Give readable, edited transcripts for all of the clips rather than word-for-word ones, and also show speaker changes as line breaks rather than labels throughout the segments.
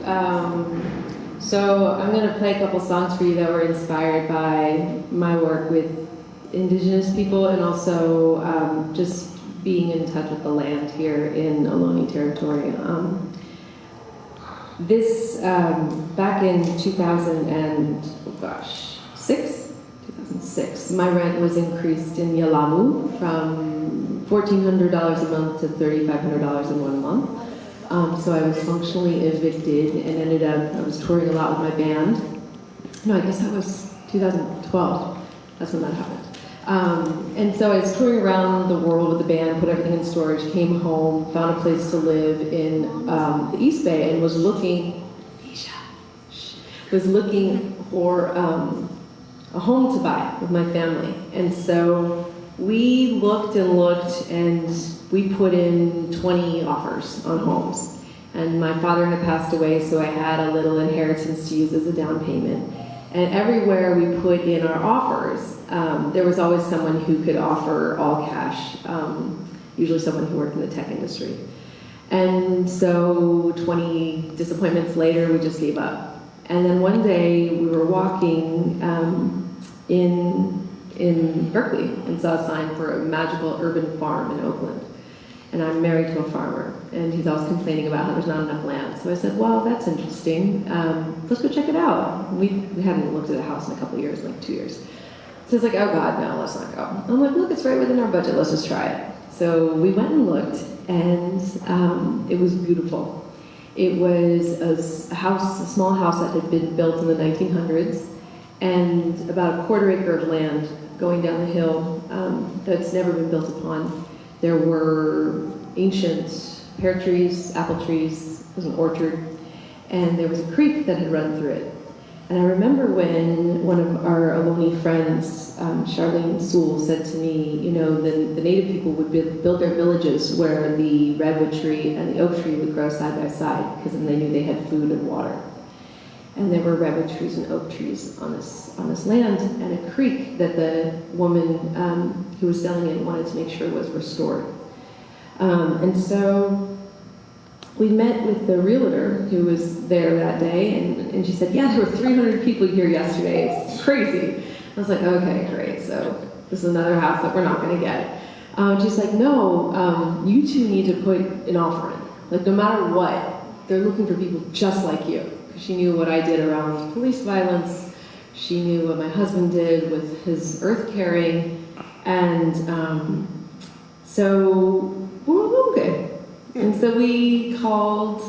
So I'm going to play a couple songs for you that were inspired by my work with Indigenous people and also just being in touch with the land here in Ohlone territory. Back in 2006, my rent was increased in Yalamu from $1,400 a month to $3,500 in 1 month. So I was functionally evicted and ended up, I was touring a lot with my band. No, I guess that was 2012. That's when that happened. And so I was touring around the world with the band, put everything in storage, came home, found a place to live in the East Bay, and was looking for a home to buy with my family. And so we looked and we put in 20 offers on homes. And my father had passed away, so I had a little inheritance to use as a down payment. And everywhere we put in our offers, there was always someone who could offer all cash, usually someone who worked in the tech industry. And so 20 disappointments later, we just gave up. And then one day we were walking in Berkeley and saw a sign for a magical urban farm in Oakland. And I'm married to a farmer, and he's always complaining about how there's not enough land. So I said, well, that's interesting. Let's go check it out. We hadn't looked at a house in a couple of years, like 2 years. So it's like, oh God, no, let's not go. I'm like, look, it's right within our budget. Let's just try it. So we went and looked, and it was beautiful. It was a small house that had been built in the 1900s, and about a 1/4 acre of land going down the hill that's never been built upon. There were ancient pear trees, apple trees, it was an orchard, and there was a creek that had run through it. And I remember when one of our Ohlone friends, Charlene Sewell, said to me, you know, the native people would build their villages where the redwood tree and the oak tree would grow side by side, because then they knew they had food and water. And there were redwood trees and oak trees on this land, and a creek that the woman who was selling it wanted to make sure was restored. And so we met with the realtor who was there that day, and she said, yeah, there were 300 people here yesterday. It's crazy. I was like, okay, great. So this is another house that we're not going to get. She's like, no, you two need to put an offer in. Like, no matter what, they're looking for people just like you. She knew what I did around police violence. She knew what my husband did with his earth carrying. And so we're okay. And so we called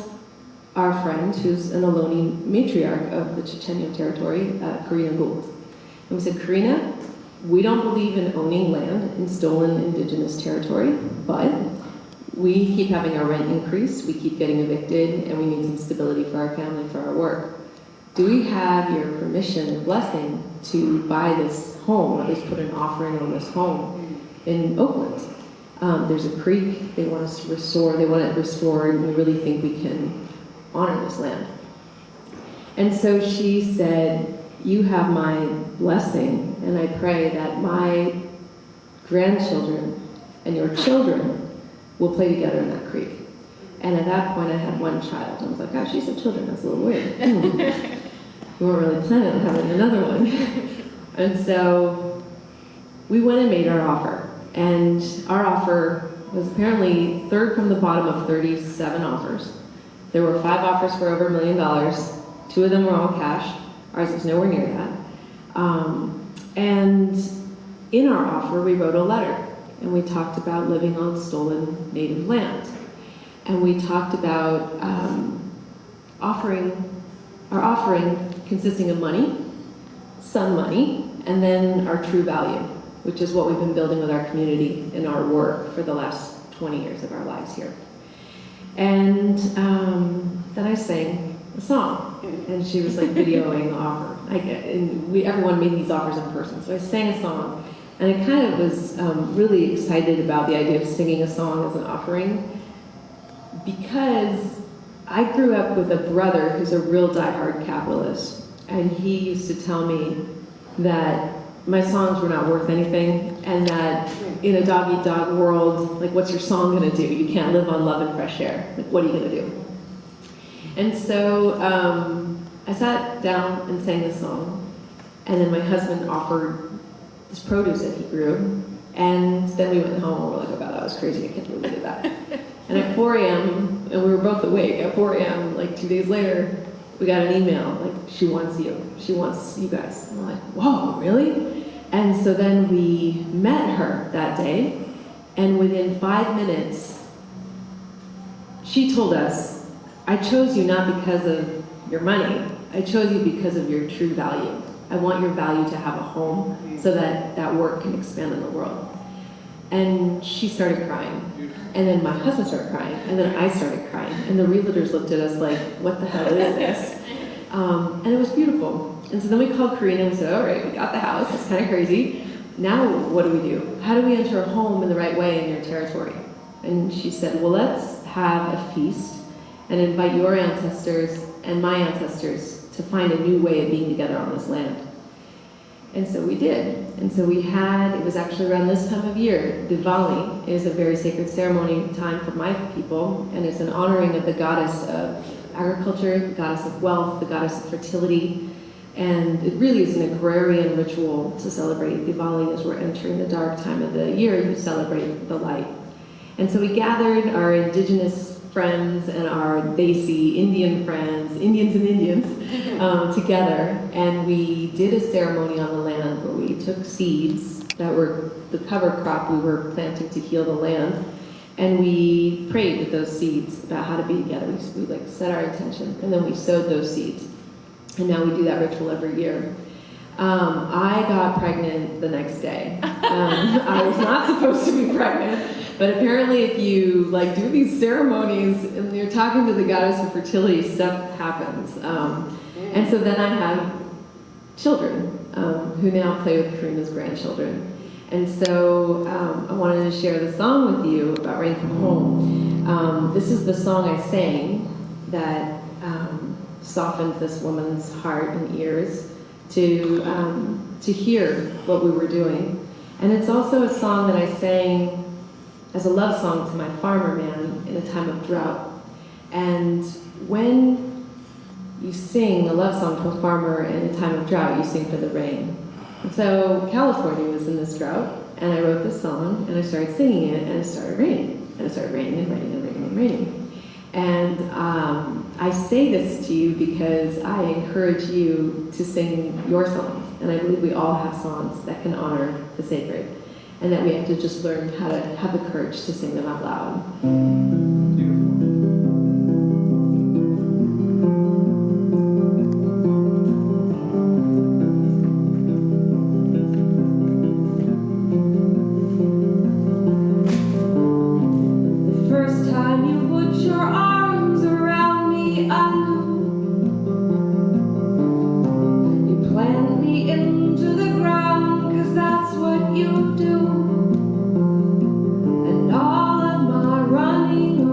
our friend, who's an Ohlone matriarch of the Chochenyo territory, Karina Gould. And we said, Karina, we don't believe in owning land in stolen indigenous territory, but we keep having our rent increase, we keep getting evicted, and we need some stability for our family, for our work. Do we have your permission and blessing to buy this home, or at least put an offering on this home in Oakland? There's a creek they want us to restore, they want it restored, and we really think we can honor this land. And so she said, you have my blessing, and I pray that my grandchildren and your children will play together in that creek. And at that point, I had one child. I was like, gosh, she said children, that's a little weird. We weren't really planning on having another one. And so we went and made our offer. And our offer was apparently third from the bottom of 37 offers. There were 5 offers for over $1 million. 2 of them were all cash. Ours was nowhere near that. And in our offer, we wrote a letter. And we talked about living on stolen native land. And we talked about our offering consisting of money, some money, and then our true value, which is what we've been building with our community and our work for the last 20 years of our lives here. And then I sang a song, and she was like videoing the offer. Everyone made these offers in person, so I sang a song. And I kind of was really excited about the idea of singing a song as an offering, because I grew up with a brother who's a real diehard capitalist, and he used to tell me that my songs were not worth anything, and that in a dog-eat-dog world, like, what's your song gonna do? You can't live on love and fresh air. Like, what are you gonna do? And so I sat down and sang this song, and then my husband offered this produce that he grew, and then we went home and we were like, oh God, that was crazy, I can't believe we did that. And at 4 a.m., and we were both awake, at 4 a.m., like 2 days later, we got an email, like, she wants you. She wants you guys. And we're like, whoa, really? And so then we met her that day, and within 5 minutes, she told us, I chose you not because of your money. I chose you because of your true value. I want your value to have a home so that that work can expand in the world. And she started crying. And then my husband started crying. And then I started crying. And the realtors looked at us like, what the hell is this? And it was beautiful. And so then we called Karina and we said, all right, we got the house. It's kind of crazy. Now what do we do? How do we enter a home in the right way in your territory? And she said, well, let's have a feast and invite your ancestors and my ancestors to find a new way of being together on this land. And so we did. And so we had, it was actually around this time of year, Diwali is a very sacred ceremony time for my people, and it's an honoring of the goddess of agriculture, the goddess of wealth, the goddess of fertility, and it really is an agrarian ritual to celebrate Diwali as we're entering the dark time of the year to celebrate the light. And so we gathered our indigenous friends and our Desi Indian friends, Indians and Indians, together, and we did a ceremony on the land where we took seeds that were the cover crop we were planting to heal the land, and we prayed with those seeds about how to be together. We like set our intention, and then we sowed those seeds, and now we do that ritual every year. I got pregnant the next day. I was not supposed to be pregnant. But apparently if you like do these ceremonies and you're talking to the goddess of fertility, stuff happens. And so then I have children who now play with Karina's grandchildren. And so I wanted to share the song with you about Rain Come Home. This is the song I sang that softened this woman's heart and ears to hear what we were doing. And it's also a song that I sang as a love song to my farmer man in a time of drought. And when you sing a love song to a farmer in a time of drought, you sing for the rain. And so California was in this drought, and I wrote this song, and I started singing it, and it started raining. And it started raining and raining and raining and raining. And I say this to you because I encourage you to sing your songs. And I believe we all have songs that can honor the sacred, and that we have to just learn how to have the courage to sing them out loud. You do, and all of my running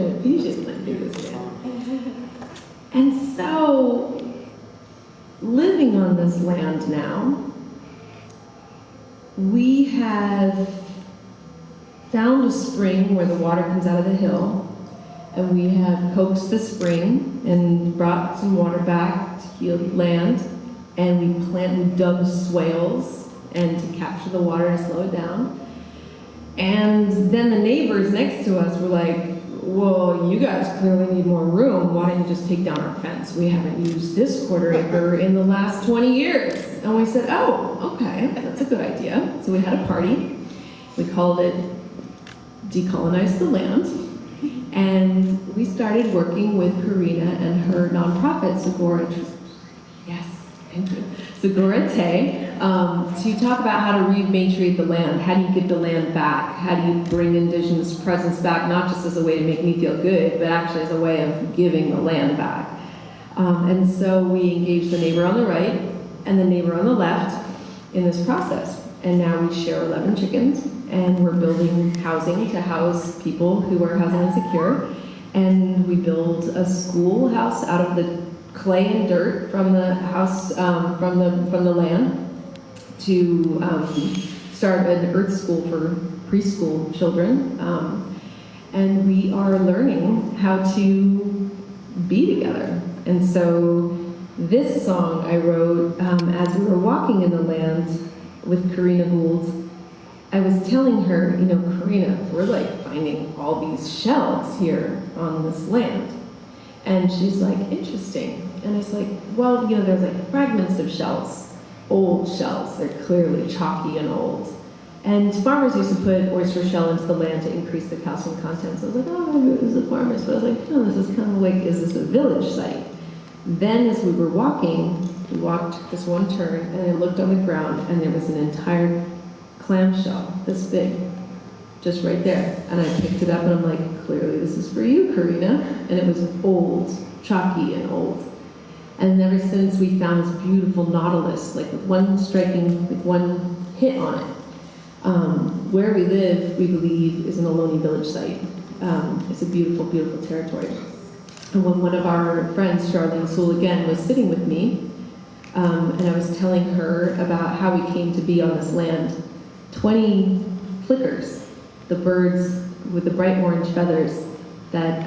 Ephesians went through this land. And so, living on this land now, we have found a spring where the water comes out of the hill, and we have coaxed the spring and brought some water back to healed land, and we dug swales and to capture the water and slow it down. And then the neighbors next to us were like, well, you guys clearly need more room. Why don't you just take down our fence? We haven't used this quarter acre in the last 20 years. And we said, oh, okay, that's a good idea. So we had a party. We called it Decolonize the Land. And we started working with Karina and her nonprofit, Segura Te, to talk about how to rematriate the land. How do you give the land back? How do you bring Indigenous presence back, not just as a way to make me feel good, but actually as a way of giving the land back? And so we engaged the neighbor on the right and the neighbor on the left in this process. And now we share 11 chickens, and we're building housing to house people who are housing insecure. And we build a schoolhouse out of the clay and dirt from the house, from the land, to start an earth school for preschool children. And we are learning how to be together. And so this song I wrote as we were walking in the land with Karina Gould. I was telling her, you know, Karina, we're like finding all these shells here on this land. And she's like, interesting. And I was like, well, you know, there's like fragments of shells, old shells. They're clearly chalky and old. And farmers used to put oyster shell into the land to increase the calcium content. So I was like, oh, maybe it was the farmers. But I was like, no, this is kind of like, is this a village site? Then as we were walking, we walked this one turn, and I looked on the ground, and there was an entire clamshell this big, just right there. And I picked it up, and I'm like, clearly this is for you, Karina. And it was old, chalky and old. And ever since, we found this beautiful nautilus, like with one hit on it. Where we live, we believe, is an Ohlone village site. It's a beautiful, beautiful territory. And when one of our friends, Charlene Sewell again, was sitting with me, and I was telling her about how we came to be on this land, 20 flickers, the birds with the bright orange feathers that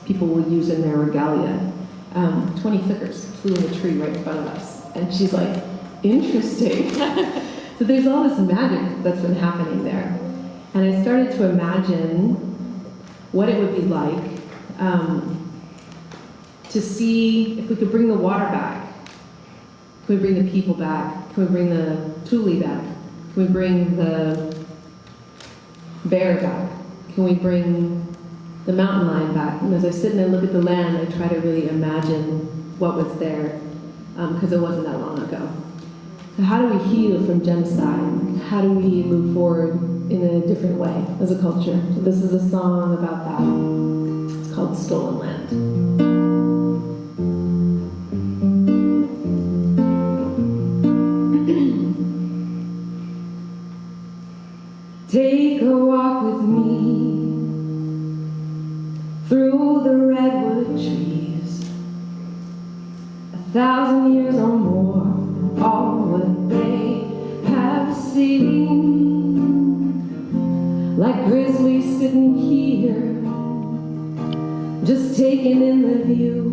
people will use in their regalia, 20 flickers flew in the tree right in front of us. And she's like, interesting. So there's all this magic that's been happening there. And I started to imagine what it would be like to see if we could bring the water back. Can we bring the people back? Can we bring the Thule back? Can we bring the bear back? Can we bring the mountain lion back? And as I sit and I look at the land, I try to really imagine what was there, because it wasn't that long ago. So how do we heal from genocide? How do we move forward in a different way as a culture? So this is a song about that. It's called Stolen Land. Take a walk with me through the redwood trees, 1,000 years or more, all what they have seen. Like grizzlies sitting here, just taking in the view,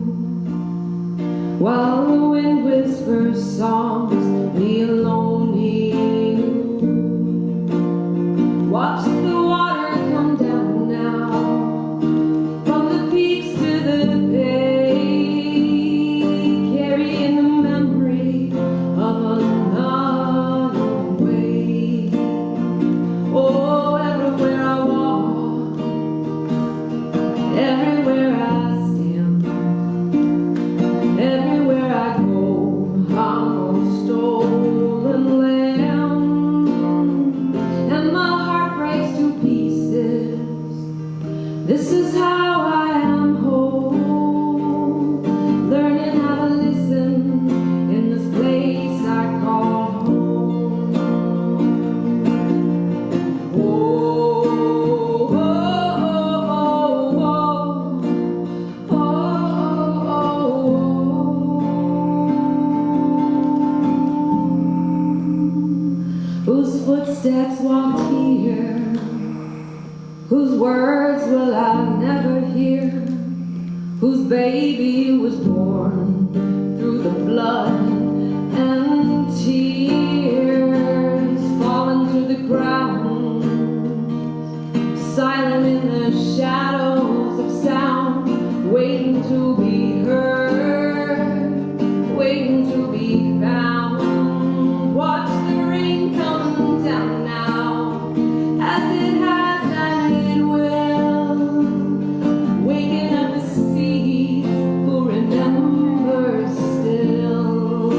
while the wind whispers songs we alone knew. Watch the water come down now, from the peaks to the bay, carrying the memory of another way. Oh, everywhere I walk, everywhere I stand, everywhere I go, I'm on stolen footsteps walked here, whose words will I never hear, whose baby was born through the blood and tears, fallen to the ground, silent in the shadows of sound, waiting to be heard, waiting to be found. Watch the rain come down now, as it has and it will, waking up the seas who remember still.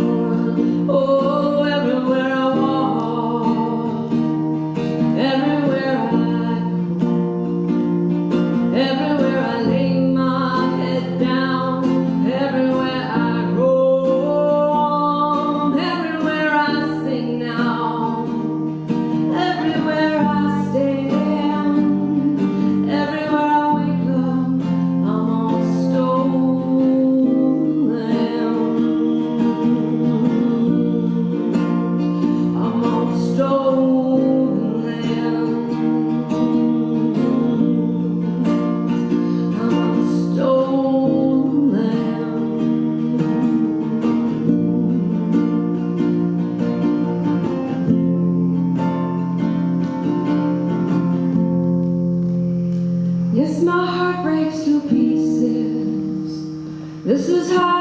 Oh, everywhere I walk, everywhere I go, everywhere I lay my head down, everywhere I roam, everywhere I sing now, everywhere I stand, everywhere I wake up, I'm on stolen land. I'm on stolen land. I'm on stolen land. Yes, my heart breaks to pieces. This is how